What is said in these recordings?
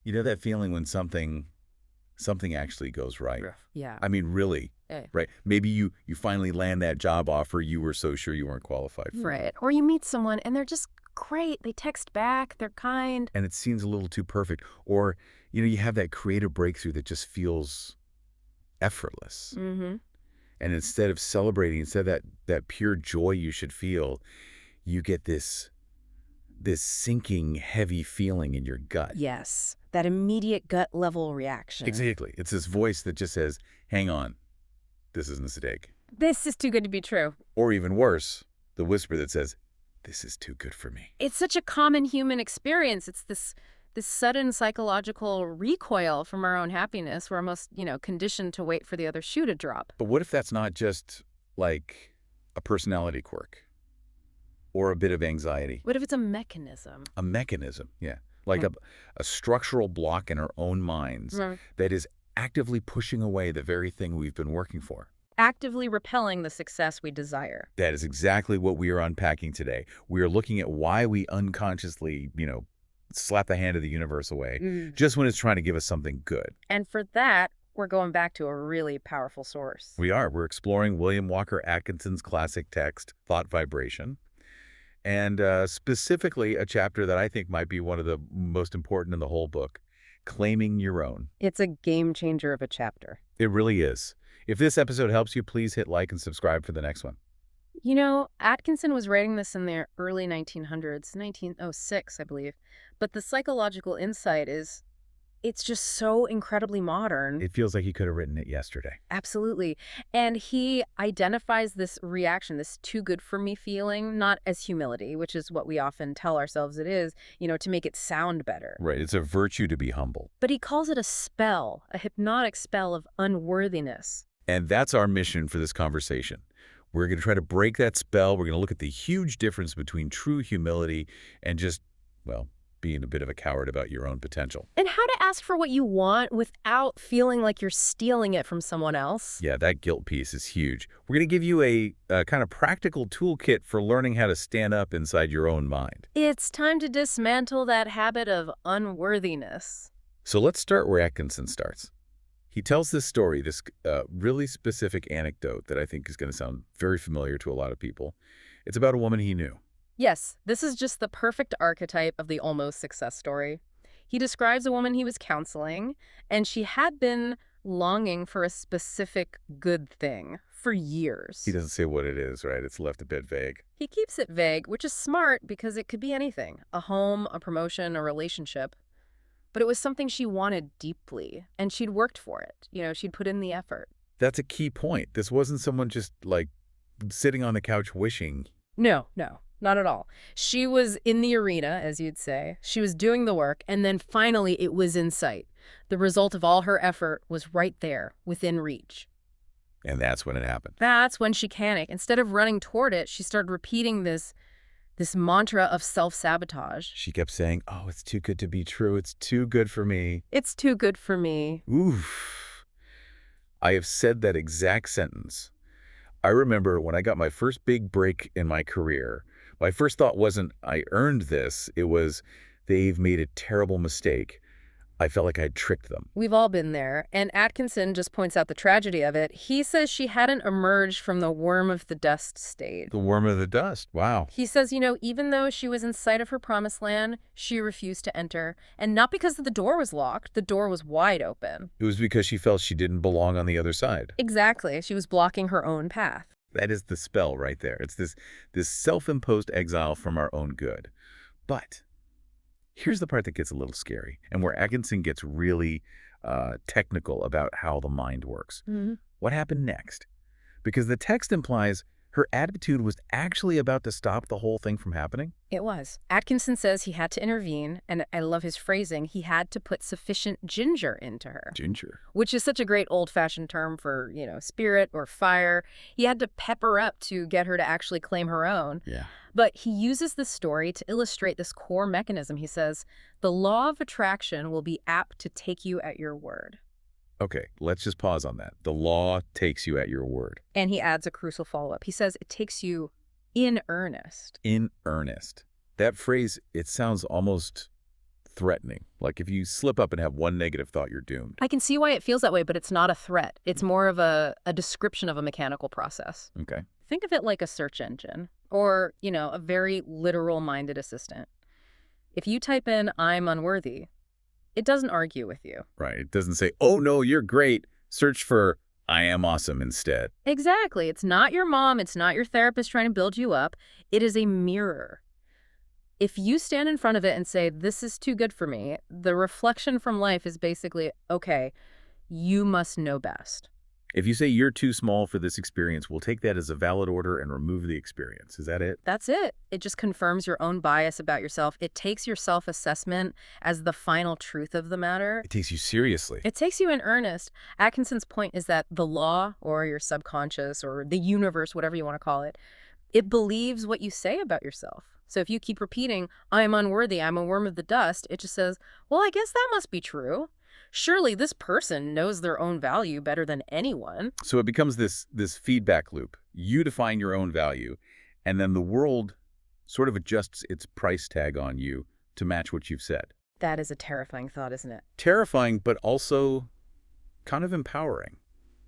You know that feeling when something actually goes right. Yeah. I mean, really, right? Maybe you finally land that job offer you were so sure you weren't qualified for. Right. Or you meet someone and they're just great. They text back. They're kind. And it seems a little too perfect. Or, you have that creative breakthrough that just feels effortless. Mm-hmm. And instead of celebrating, instead of that pure joy you should feel, you get this sinking, heavy feeling in your gut. Yes. That immediate gut level reaction. Exactly. It's this voice that just says, hang on, this is a mistake. This is too good to be true. Or even worse, the whisper that says, this is too good for me. It's such a common human experience. It's this sudden psychological recoil from our own happiness. We're almost, conditioned to wait for the other shoe to drop. But what if that's not just like a personality quirk or a bit of anxiety? What if it's a mechanism? A mechanism, yeah. Like a structural block in our own minds that is actively pushing away the very thing we've been working for. Actively repelling the success we desire. That is exactly what we are unpacking today. We are looking at why we unconsciously, slap the hand of the universe away just when it's trying to give us something good. And for that, we're going back to a really powerful source. We are. We're exploring William Walker Atkinson's classic text, Thought Vibration, and specifically a chapter that I think might be one of the most important in the whole book, Claiming Your Own. It's a game changer of a chapter. It really is. If this episode helps you, please hit like and subscribe for the next one. Atkinson was writing this in the early 1900s, 1906, I believe. But the psychological insight it's just so incredibly modern. It feels like he could have written it yesterday. Absolutely. And he identifies this reaction, this too good for me feeling, not as humility, which is what we often tell ourselves it is, to make it sound better. Right. It's a virtue to be humble. But he calls it a spell, a hypnotic spell of unworthiness. And that's our mission for this conversation. We're going to try to break that spell. We're going to look at the huge difference between true humility and just, being a bit of a coward about your own potential. And how to ask for what you want without feeling like you're stealing it from someone else. Yeah, that guilt piece is huge. We're going to give you a kind of practical toolkit for learning how to stand up inside your own mind. It's time to dismantle that habit of unworthiness. So let's start where Atkinson starts. He tells this story, this really specific anecdote that I think is going to sound very familiar to a lot of people. It's about a woman he knew. Yes, this is just the perfect archetype of the almost success story. He describes a woman he was counseling, and she had been longing for a specific good thing for years. He doesn't say what it is, right? It's left a bit vague. He keeps it vague, which is smart because it could be anything. A home, a promotion, a relationship. But it was something she wanted deeply, and she'd worked for it. She'd put in the effort. That's a key point. This wasn't someone just, sitting on the couch wishing. No. Not at all. She was in the arena, as you'd say. She was doing the work, and then finally it was in sight. The result of all her effort was right there, within reach. And that's when it happened. That's when she panicked. Instead of running toward it, she started repeating this mantra of self-sabotage. She kept saying, oh, it's too good to be true. It's too good for me. It's too good for me. Oof. I have said that exact sentence. I remember when I got my first big break in my career, my first thought wasn't, I earned this. It was, they've made a terrible mistake. I felt like I'd tricked them. We've all been there, and Atkinson just points out the tragedy of it. He says she hadn't emerged from the worm of the dust state. The worm of the dust. Wow. He says, even though she was in sight of her promised land, she refused to enter. And not because the door was locked. The door was wide open. It was because she felt she didn't belong on the other side. Exactly. She was blocking her own path. That is the spell right there. It's this self-imposed exile from our own good. But here's the part that gets a little scary and where Atkinson gets really technical about how the mind works. What happened next? Because the text implies her attitude was actually about to stop the whole thing from happening. It was. Atkinson says he had to intervene, and I love his phrasing. He had to put sufficient ginger into her. Ginger. Which is such a great old-fashioned term for, spirit or fire. He had to pep her up to get her to actually claim her own. Yeah. But he uses this story to illustrate this core mechanism. He says, the law of attraction will be apt to take you at your word. Okay, let's just pause on that. The law takes you at your word. And he adds a crucial follow-up. He says it takes you in earnest. In earnest. That phrase, it sounds almost threatening. Like if you slip up and have one negative thought, you're doomed. I can see why it feels that way, but it's not a threat. It's more of a description of a mechanical process. Okay. Think of it like a search engine or, a very literal-minded assistant. If you type in, "I'm unworthy," it doesn't argue with you. Right. It doesn't say, oh, no, you're great. Search for I am awesome instead. Exactly. It's not your mom. It's not your therapist trying to build you up. It is a mirror. If you stand in front of it and say, "This is too good for me," the reflection from life is basically, okay, you must know best. If you say you're too small for this experience, we'll take that as a valid order and remove the experience. Is that it? That's it. It just confirms your own bias about yourself. It takes your self-assessment as the final truth of the matter. It takes you seriously. It takes you in earnest. Atkinson's point is that the law, or your subconscious, or the universe, whatever you want to call it, it believes what you say about yourself. So if you keep repeating, "I am unworthy, I'm a worm of the dust," it just says, well, I guess that must be true. Surely this person knows their own value better than anyone. So it becomes this feedback loop. You define your own value, and then the world sort of adjusts its price tag on you to match what you've said. That is a terrifying thought, isn't it? Terrifying, but also kind of empowering,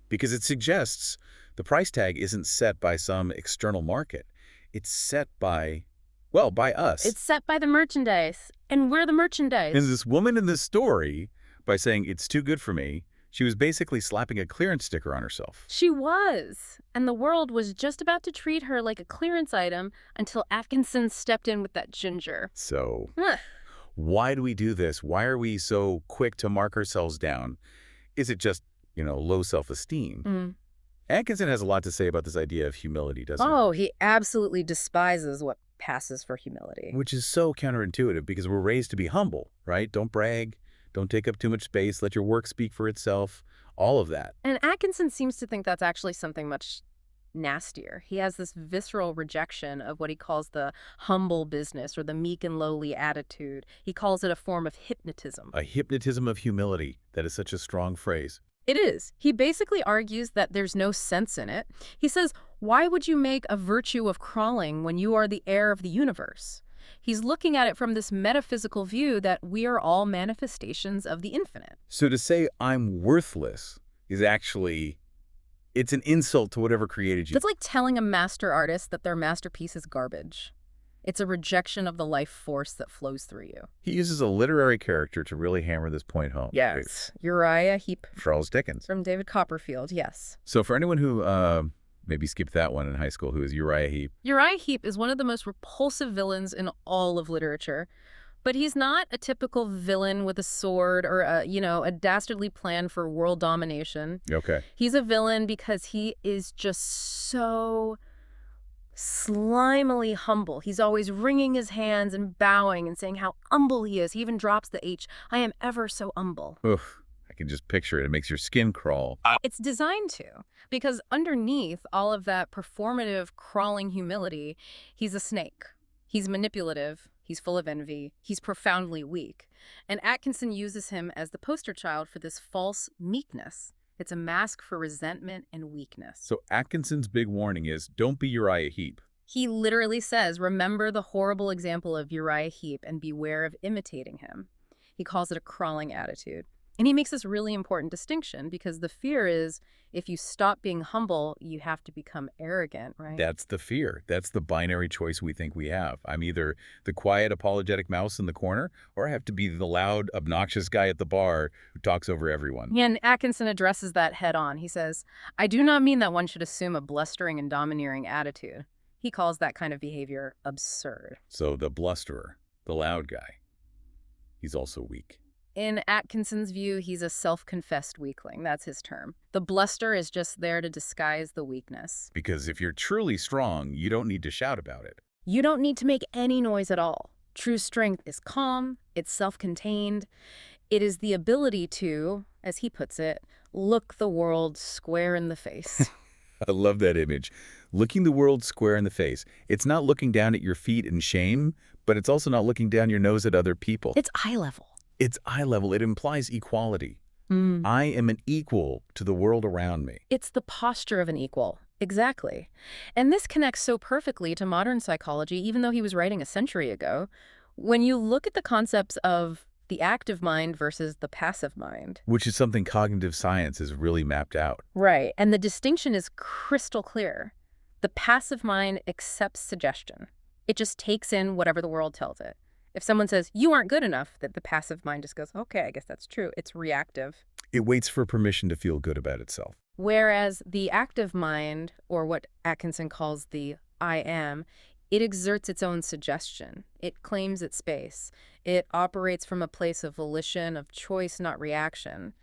because it suggests the price tag isn't set by some external market. It's set by, well, by us. It's set by the merchandise, and we're the merchandise. And this woman in this story, by saying it's too good for me, she was basically slapping a clearance sticker on herself. She was. And the world was just about to treat her like a clearance item until Atkinson stepped in with that ginger. So Ugh. why do we do this? Why are we so quick to mark ourselves down? Is it just, low self-esteem? Atkinson has a lot to say about this idea of humility, doesn't he? Oh, he absolutely despises what passes for humility. Which is so counterintuitive because we're raised to be humble, right? Don't brag. Don't take up too much space. Let your work speak for itself. All of that. And Atkinson seems to think that's actually something much nastier. He has this visceral rejection of what he calls the humble business or the meek and lowly attitude. He calls it a form of hypnotism. A hypnotism of humility. That is such a strong phrase. It is. He basically argues that there's no sense in it. He says, why would you make a virtue of crawling when you are the heir of the universe? He's looking at it from this metaphysical view that we are all manifestations of the infinite. So to say I'm worthless is actually, it's an insult to whatever created you. That's like telling a master artist that their masterpiece is garbage. It's a rejection of the life force that flows through you. He uses a literary character to really hammer this point home. Yes. Uriah Heep. Charles Dickens. From David Copperfield, yes. So for anyone who maybe skipped that one in high school, who is Uriah Heep? Uriah Heep is one of the most repulsive villains in all of literature. But he's not a typical villain with a sword or a dastardly plan for world domination. Okay. He's a villain because he is just so slimily humble. He's always wringing his hands and bowing and saying how humble he is. He even drops the H. I am ever so humble. Oof. I can just picture it. It makes your skin crawl. It's designed to, because underneath all of that performative, crawling humility, he's a snake. He's manipulative. He's full of envy. He's profoundly weak. And Atkinson uses him as the poster child for this false meekness. It's a mask for resentment and weakness. So Atkinson's big warning is, don't be Uriah Heep. He literally says, remember the horrible example of Uriah Heep and beware of imitating him. He calls it a crawling attitude. And he makes this really important distinction because the fear is if you stop being humble, you have to become arrogant, right? That's the fear. That's the binary choice we think we have. I'm either the quiet, apologetic mouse in the corner, or I have to be the loud, obnoxious guy at the bar who talks over everyone. Yeah, and Atkinson addresses that head on. He says, I do not mean that one should assume a blustering and domineering attitude. He calls that kind of behavior absurd. So the blusterer, the loud guy, he's also weak. In Atkinson's view, he's a self-confessed weakling. That's his term. The bluster is just there to disguise the weakness. Because if you're truly strong, you don't need to shout about it. You don't need to make any noise at all. True strength is calm, it's self-contained. It is the ability to, as he puts it, look the world square in the face. I love that image. Looking the world square in the face. It's not looking down at your feet in shame, but it's also not looking down your nose at other people. It's eye level. It's eye level. It implies equality. I am an equal to the world around me. It's the posture of an equal. Exactly. And this connects so perfectly to modern psychology, even though he was writing a century ago. When you look at the concepts of the active mind versus the passive mind. Which is something cognitive science has really mapped out. Right, and the distinction is crystal clear. The passive mind accepts suggestion. It just takes in whatever the world tells it. If someone says, you aren't good enough, that the passive mind just goes, okay, I guess that's true. It's reactive. It waits for permission to feel good about itself. Whereas the active mind, or what Atkinson calls the I am, it exerts its own suggestion. It claims its space. It operates from a place of volition, of choice, not reaction.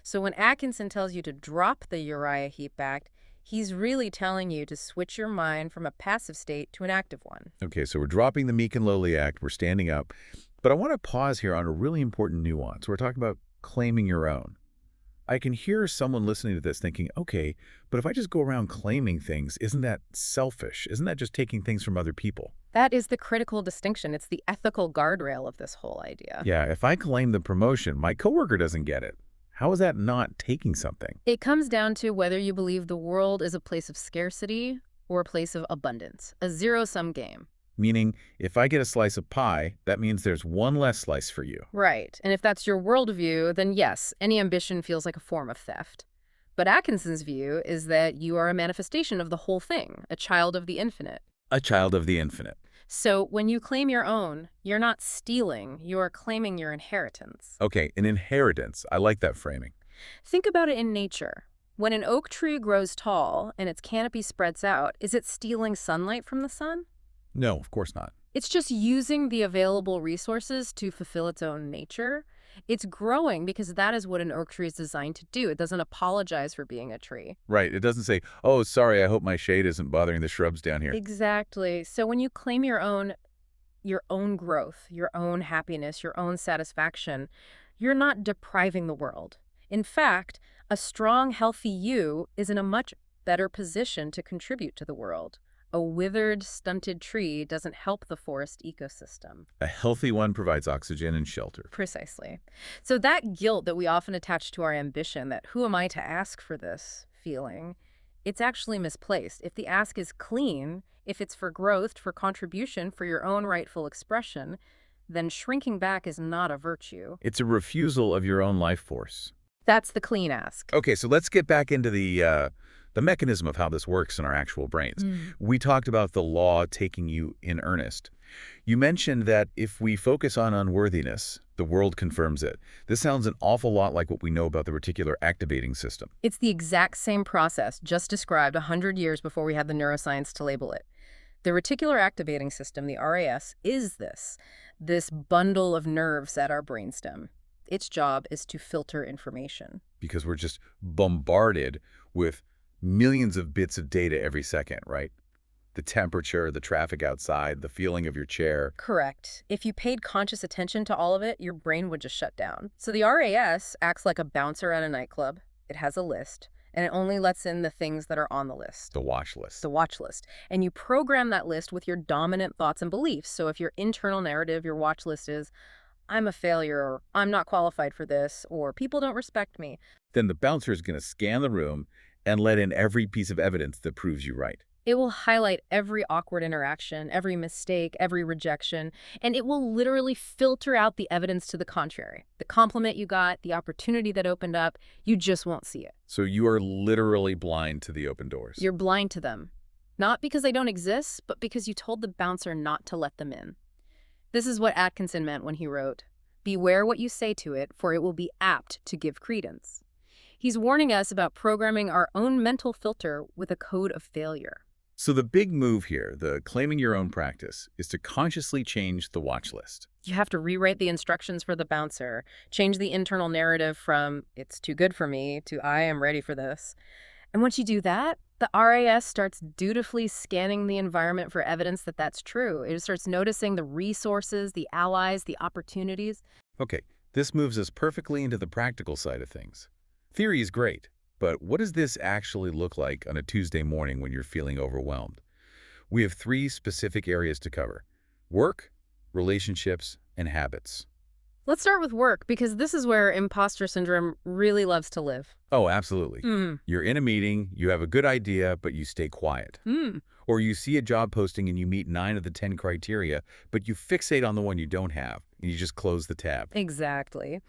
So when Atkinson tells you to drop the Uriah Heep Act, he's really telling you to switch your mind from a passive state to an active one. Okay, so we're dropping the meek and lowly act. We're standing up. But I want to pause here on a really important nuance. We're talking about claiming your own. I can hear someone listening to this thinking, okay, but if I just go around claiming things, isn't that selfish? Isn't that just taking things from other people? That is the critical distinction. It's the ethical guardrail of this whole idea. Yeah, if I claim the promotion, my coworker doesn't get it. How is that not taking something? It comes down to whether you believe the world is a place of scarcity or a place of abundance, a zero-sum game. Meaning, if I get a slice of pie, that means there's one less slice for you. Right, and if that's your worldview, then yes, any ambition feels like a form of theft. But Atkinson's view is that you are a manifestation of the whole thing, a child of the infinite. A child of the infinite. So when you claim your own, you're not stealing, you're claiming your inheritance. Okay, an inheritance. I like that framing. Think about it in nature. When an oak tree grows tall and its canopy spreads out, is it stealing sunlight from the sun? No, of course not. It's just using the available resources to fulfill its own nature. It's growing because that is what an oak tree is designed to do. It doesn't apologize for being a tree. Right. It doesn't say, oh, sorry, I hope my shade isn't bothering the shrubs down here. Exactly. So when you claim your own growth, your own happiness, your own satisfaction, you're not depriving the world. In fact, a strong, healthy you is in a much better position to contribute to the world. A withered, stunted tree doesn't help the forest ecosystem. A healthy one provides oxygen and shelter. Precisely. So that guilt that we often attach to our ambition, that who am I to ask for this feeling, it's actually misplaced. If the ask is clean, if it's for growth, for contribution, for your own rightful expression, then shrinking back is not a virtue. It's a refusal of your own life force. That's the clean ask. Okay, so let's get back into the mechanism of how this works in our actual brains. We talked about the law taking you in earnest. You mentioned that if we focus on unworthiness, the world confirms it. This sounds an awful lot like what we know about the reticular activating system. It's the exact same process just described 100 years before we had the neuroscience to label it. The reticular activating system, the RAS, is this bundle of nerves at our brainstem. Its job is to filter information. Because we're just bombarded with millions of bits of data every second, right? The temperature, the traffic outside, the feeling of your chair. Correct. If you paid conscious attention to all of it, your brain would just shut down. So the RAS acts like a bouncer at a nightclub. It has a list, and it only lets in the things that are on the list. The watch list. The watch list. And you program that list with your dominant thoughts and beliefs. So if your internal narrative, your watch list is, I'm a failure, or I'm not qualified for this, or people don't respect me. Then the bouncer is going to scan the room and let in every piece of evidence that proves you right. It will highlight every awkward interaction, every mistake, every rejection, and it will literally filter out the evidence to the contrary. The compliment you got, the opportunity that opened up, you just won't see it. So you are literally blind to the open doors. You're blind to them. Not because they don't exist, but because you told the bouncer not to let them in. This is what Atkinson meant when he wrote, "Beware what you say to it, for it will be apt to give credence." He's warning us about programming our own mental filter with a code of failure. So the big move here, the claiming your own practice, is to consciously change the watch list. You have to rewrite the instructions for the bouncer, change the internal narrative from, it's too good for me, to I am ready for this. And once you do that, the RAS starts dutifully scanning the environment for evidence that that's true. It starts noticing the resources, the allies, the opportunities. Okay, this moves us perfectly into the practical side of things. Theory is great, but what does this actually look like on a Tuesday morning when you're feeling overwhelmed? We have 3 specific areas to cover: work, relationships, and habits. Let's start with work, because this is where imposter syndrome really loves to live. Oh, absolutely. You're in a meeting, you have a good idea, but you stay quiet. Or you see a job posting and you meet 9 of the 10 criteria, but you fixate on the one you don't have. You just close the tab. Exactly.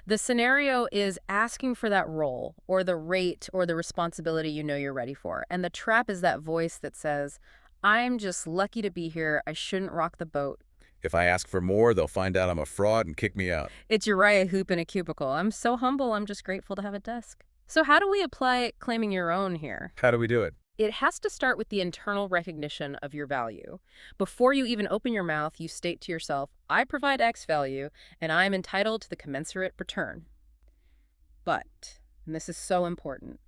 The scenario is asking for that role or the rate or the responsibility you know you're ready for. And the trap is that voice that says, I'm just lucky to be here. I shouldn't rock the boat. If I ask for more, they'll find out I'm a fraud and kick me out. It's Uriah Hoop in a cubicle. I'm so humble, I'm just grateful to have a desk. So how do we apply claiming your own here? How do we do it? It has to start with the internal recognition of your value. Before you even open your mouth, you state to yourself, I provide X value, and I am entitled to the commensurate return. But, and this is so important,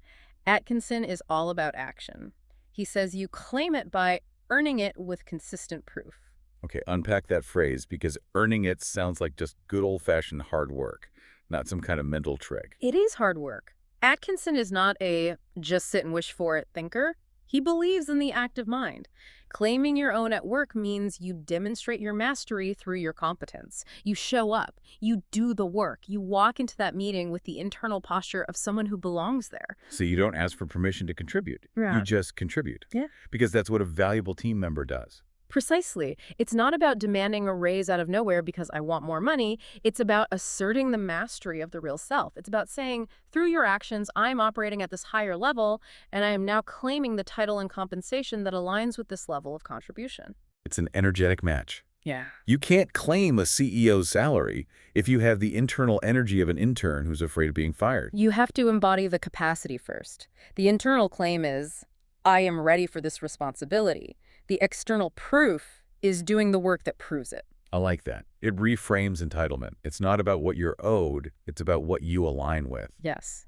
Atkinson is all about action. He says you claim it by earning it with consistent proof. Okay, unpack that phrase, because earning it sounds like just good old-fashioned hard work, not some kind of mental trick. It is hard work. Atkinson is not a just sit and wish for it thinker. He believes in the active mind. Claiming your own at work means you demonstrate your mastery through your competence. You show up. You do the work. You walk into that meeting with the internal posture of someone who belongs there. So you don't ask for permission to contribute. Yeah. You just contribute. Yeah. Because that's what a valuable team member does. Precisely. It's not about demanding a raise out of nowhere because I want more money. It's about asserting the mastery of the real self. It's about saying, through your actions, I'm operating at this higher level, and I am now claiming the title and compensation that aligns with this level of contribution. It's an energetic match. Yeah. You can't claim a CEO's salary if you have the internal energy of an intern who's afraid of being fired. You have to embody the capacity first. The internal claim is, I am ready for this responsibility. The external proof is doing the work that proves it. I like that. It reframes entitlement. It's not about what you're owed, it's about what you align with. Yes.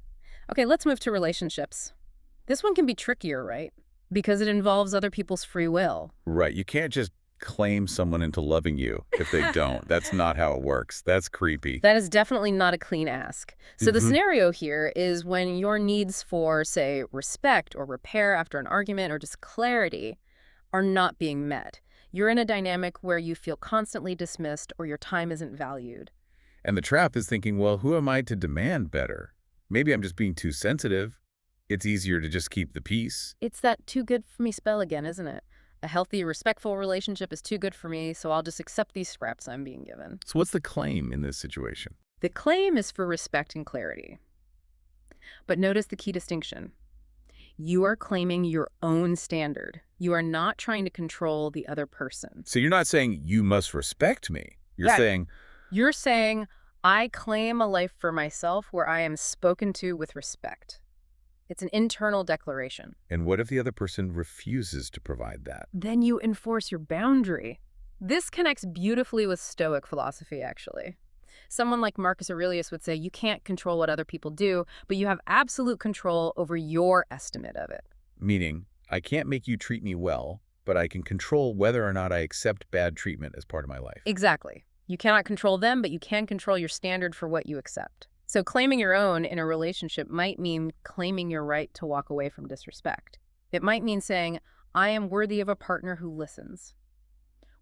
Okay, let's move to relationships. This one can be trickier, right? Because it involves other people's free will. Right. You can't just claim someone into loving you if they don't. That's not how it works. That's creepy. That is definitely not a clean ask. So the Mhm. scenario here is when your needs for, say, respect or repair after an argument or just clarity are not being met. You're in a dynamic where you feel constantly dismissed or your time isn't valued. And the trap is thinking, well, who am I to demand better? Maybe I'm just being too sensitive. It's easier to just keep the peace. It's that too good for me spell again, isn't it? A healthy, respectful relationship is too good for me, so I'll just accept these scraps I'm being given. So what's the claim in this situation? The claim is for respect and clarity. But notice the key distinction. You are claiming your own standard. You are not trying to control the other person. So you're not saying you must respect me. You're Right. saying, You're saying, I claim a life for myself where I am spoken to with respect. It's an internal declaration. and what if the other person refuses to provide that? Then you enforce your boundary. This connects beautifully with Stoic philosophy, actually. Someone like Marcus Aurelius would say you can't control what other people do, but you have absolute control over your estimate of it. Meaning, I can't make you treat me well, but I can control whether or not I accept bad treatment as part of my life. Exactly. You cannot control them, but you can control your standard for what you accept. So claiming your own in a relationship might mean claiming your right to walk away from disrespect. It might mean saying, I am worthy of a partner who listens.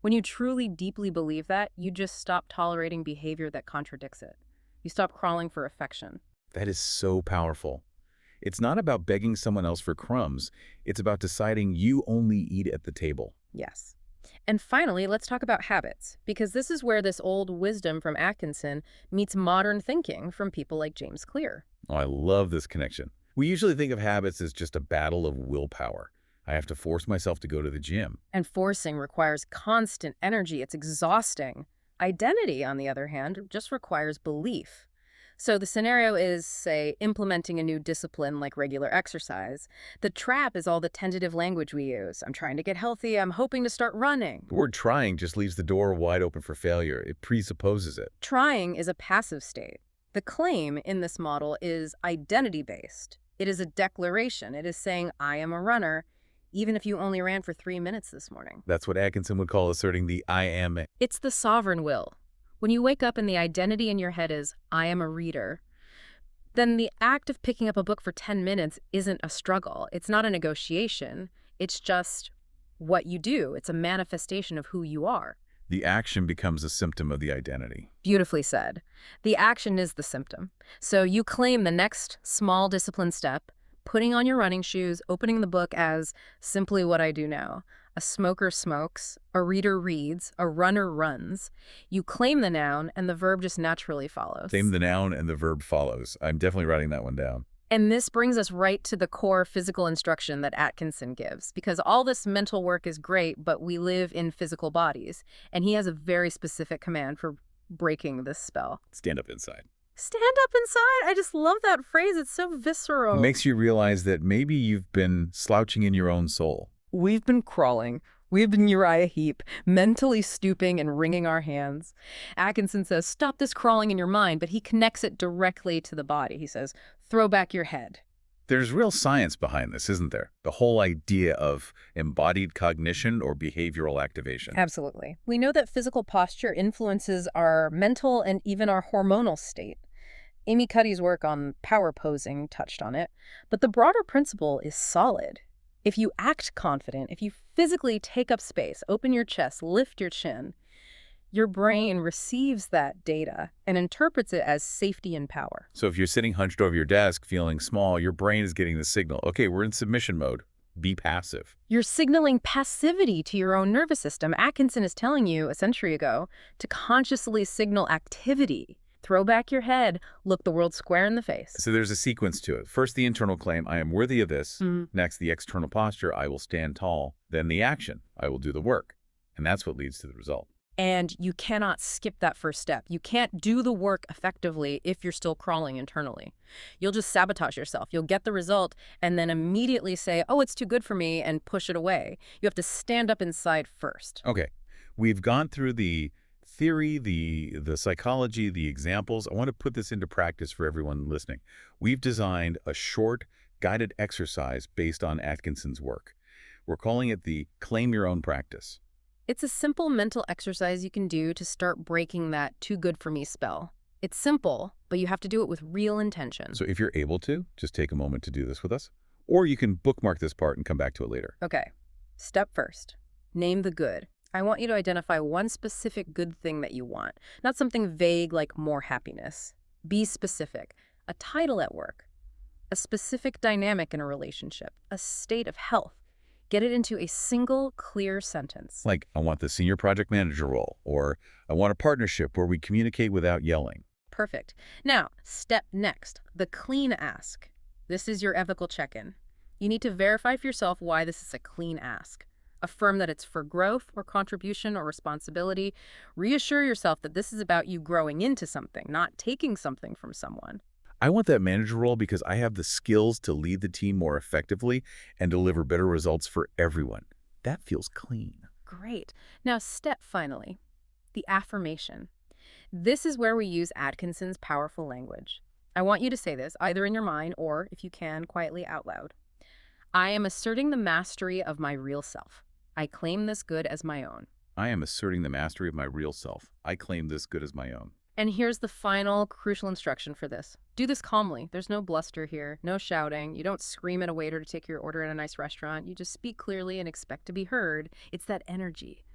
When you truly deeply believe that, you just stop tolerating behavior that contradicts it. You stop crawling for affection. That is so powerful. It's not about begging someone else for crumbs. It's about deciding you only eat at the table. Yes. And finally, let's talk about habits, because this is where this old wisdom from Atkinson meets modern thinking from people like James Clear. Oh, I love this connection. We usually think of habits as just a battle of willpower. I have to force myself to go to the gym. And forcing requires constant energy. It's exhausting. Identity, on the other hand, just requires belief. So the scenario is, say, implementing a new discipline like regular exercise. The trap is all the tentative language we use. I'm trying to get healthy. I'm hoping to start running. The word trying just leaves the door wide open for failure. It presupposes it. Trying is a passive state. The claim in this model is identity-based. It is a declaration. It is saying, I am a runner, even if you only ran for 3 minutes this morning. That's what Atkinson would call asserting the I am. It's the sovereign will. When you wake up and the identity in your head is, I am a reader, then the act of picking up a book for 10 minutes isn't a struggle. It's not a negotiation. It's just what you do. It's a manifestation of who you are. The action becomes a symptom of the identity. Beautifully said. The action is the symptom. So you claim the next small discipline step, putting on your running shoes, opening the book as simply what I do now. A smoker smokes, a reader reads, a runner runs. You claim the noun, and the verb just naturally Claim follows. the noun and the verb follows. I'm definitely writing that one down. And this brings us right to the core physical instruction that Atkinson gives, because all this mental work is great, but we live in physical bodies, and he has a very specific command for breaking this spell. Stand up inside. Stand up inside. I just love that phrase. It's so visceral. It makes you realize that maybe you've been slouching in your own soul. We've been crawling. We've been Uriah Heep, mentally stooping and wringing our hands. Atkinson says, stop this crawling in your mind, but he connects it directly to the body. He says, throw back your head. There's real science behind this, isn't there? The whole idea of embodied cognition or behavioral activation. Absolutely. We know that physical posture influences our mental and even our hormonal state. Amy Cuddy's work on power posing touched on it, but the broader principle is solid. If you act confident, if you physically take up space, open your chest, lift your chin, your brain receives that data and interprets it as safety and power. So if you're sitting hunched over your desk feeling small, your brain is getting the signal, okay, we're in submission mode. Be passive. You're signaling passivity to your own nervous system. Atkinson is telling you a century ago to consciously signal activity. Throw back your head, look the world square in the face. So there's a sequence to it. First, the internal claim, I am worthy of this. Next, the external posture, I will stand tall. Then the action, I will do the work. And that's what leads to the result. And you cannot skip that first step. You can't do the work effectively if you're still crawling internally. You'll just sabotage yourself. You'll get the result and then immediately say, oh, it's too good for me, and push it away. You have to stand up inside first. Okay, we've gone through the theory, the psychology, the examples. I want to put this into practice for everyone listening. We've designed a short, guided exercise based on Atkinson's work. We're calling it the Claim Your Own Practice. It's a simple mental exercise you can do to start breaking that too good for me spell. It's simple, but you have to do it with real intention. So if you're able to, just take a moment to do this with us. Or you can bookmark this part and come back to it later. Okay. Step first. Name the good. I want you to identify one specific good thing that you want, not something vague like more happiness. Be specific. A title at work, a specific dynamic in a relationship, a state of health. Get it into a single, clear sentence. Like, I want the senior project manager role, or I want a partnership where we communicate without yelling. Perfect. Now, step next, the clean ask. This is your ethical check-in. You need to verify for yourself why this is a clean ask. Affirm that it's for growth or contribution or responsibility. Reassure yourself that this is about you growing into something, not taking something from someone. I want that manager role because I have the skills to lead the team more effectively and deliver better results for everyone. That feels clean. Great. Now, step finally, the affirmation. This is where we use Atkinson's powerful language. I want you to say this, either in your mind or, if you can, quietly out loud. I am asserting the mastery of my real self. I claim this good as my own. I am asserting the mastery of my real self. I claim this good as my own. And here's the final crucial instruction for this. Do this calmly. There's no bluster here, no shouting. You don't scream at a waiter to take your order at a nice restaurant. You just speak clearly and expect to be heard. It's that energy.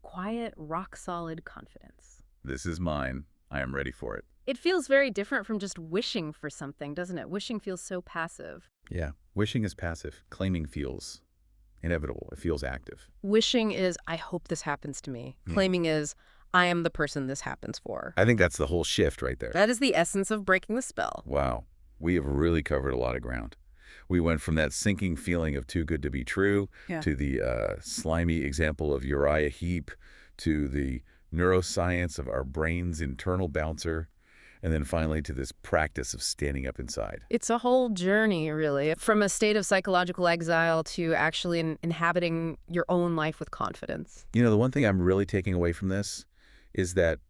Quiet, rock-solid confidence. This is mine. I am ready for it. It feels very different from just wishing for something, doesn't it? Wishing feels so passive. Yeah, wishing is passive. Claiming feels inevitable. It feels active. Wishing is, I hope this happens to me. Claiming is, I am the person this happens for. I think that's the whole shift right there. That is the essence of breaking the spell. Wow. We have really covered a lot of ground. We went from that sinking feeling of too good to be true to the slimy example of Uriah Heep, to the neuroscience of our brain's internal bouncer, and then finally to this practice of standing up inside. It's a whole journey, really, from a state of psychological exile to actually inhabiting your own life with confidence. You know, the one thing I'm really taking away from this is that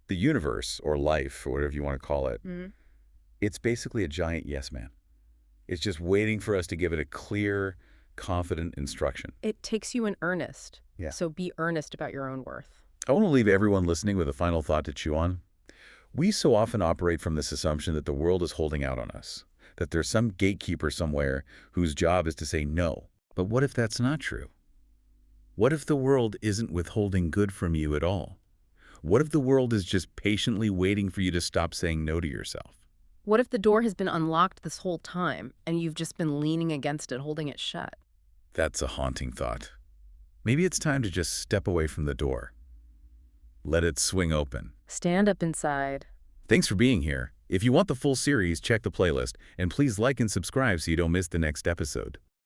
the universe, or life, or whatever you want to call it, it's basically a giant yes man. It's just waiting for us to give it a clear, confident instruction. It takes you in earnest. Yeah. So be earnest about your own worth. I want to leave everyone listening with a final thought to chew on. We so often operate from this assumption that the world is holding out on us, that there's some gatekeeper somewhere whose job is to say no. But what if that's not true? What if the world isn't withholding good from you at all? What if the world is just patiently waiting for you to stop saying no to yourself? What if the door has been unlocked this whole time and you've just been leaning against it, holding it shut? That's a haunting thought. Maybe it's time to just step away from the door. Let it swing open. Stand up inside. Thanks for being here. If you want the full series, check the playlist, and please like and subscribe so you don't miss the next episode.